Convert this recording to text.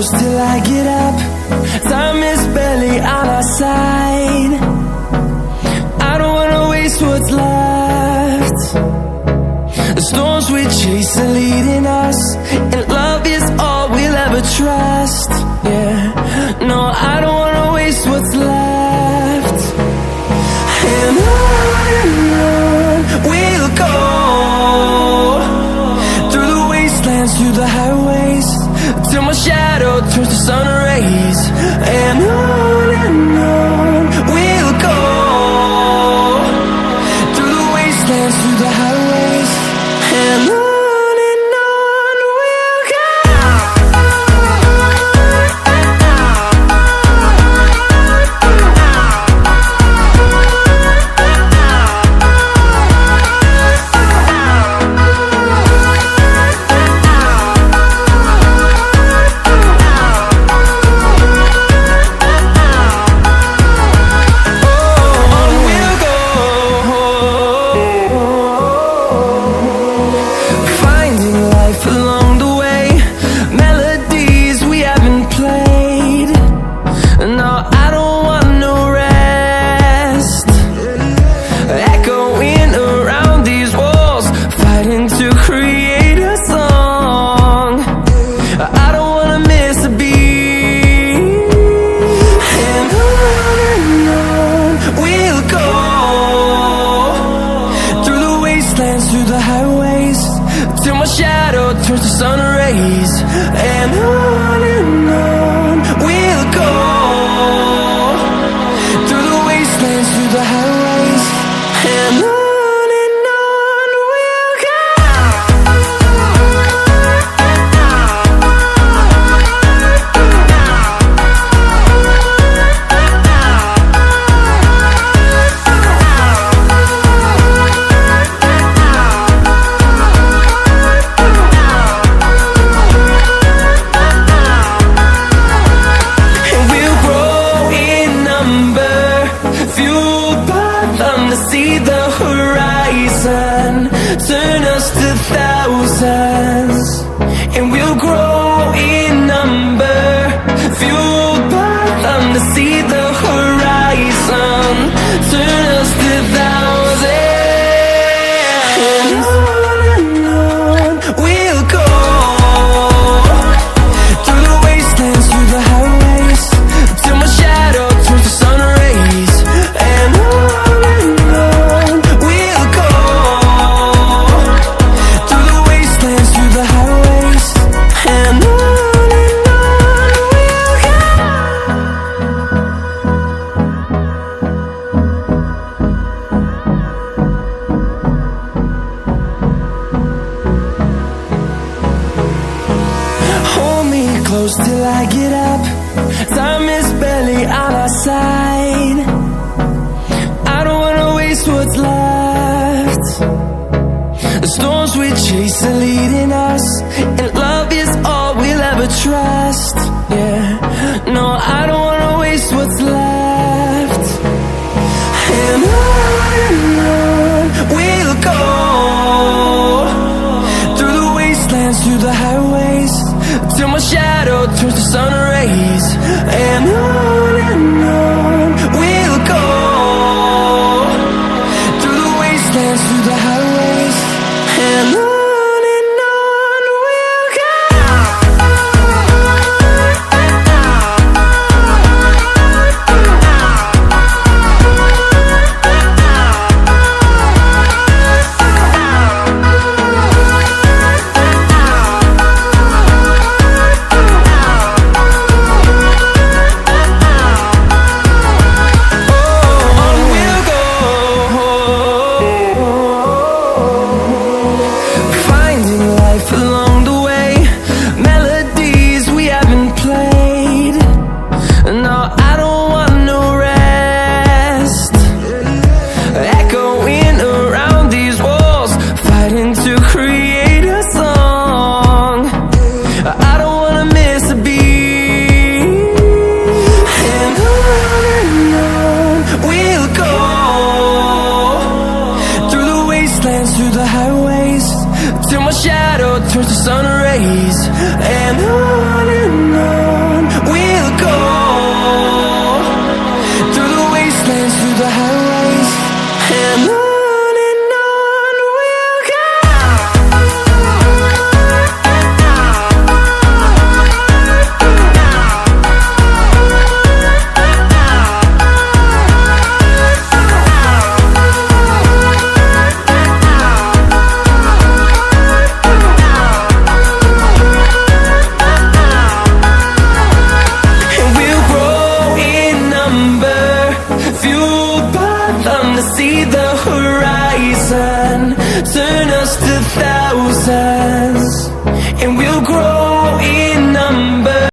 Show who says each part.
Speaker 1: close till I get up. Time is barely on our side. I don't wanna waste what's left. The storms we chase are leading us, and love is all we'll ever trust. Yeah, no, I don't wanna waste what's left. And on we'll go, through the wastelands, through the highways, till my shadow turns to sun rays. And on we'll go, through the wastelands, through the highways, and on we'll go. Through the highways, till my shadow turns to sun rays. And on we'll go, through the wastelands, through the highways, and on we'll go. See the horizon, turn us to thousands, and we'll grow in number, fueled by them. To see the horizon, turn us to thousands, and on we'll go, through the wastelands, through the highways, till my shadow turns to sun rays. And close till I get up. Time is barely on our side. I don't wanna waste what's left. The storms we chase are leading us, and love is all we'll ever trust. Yeah.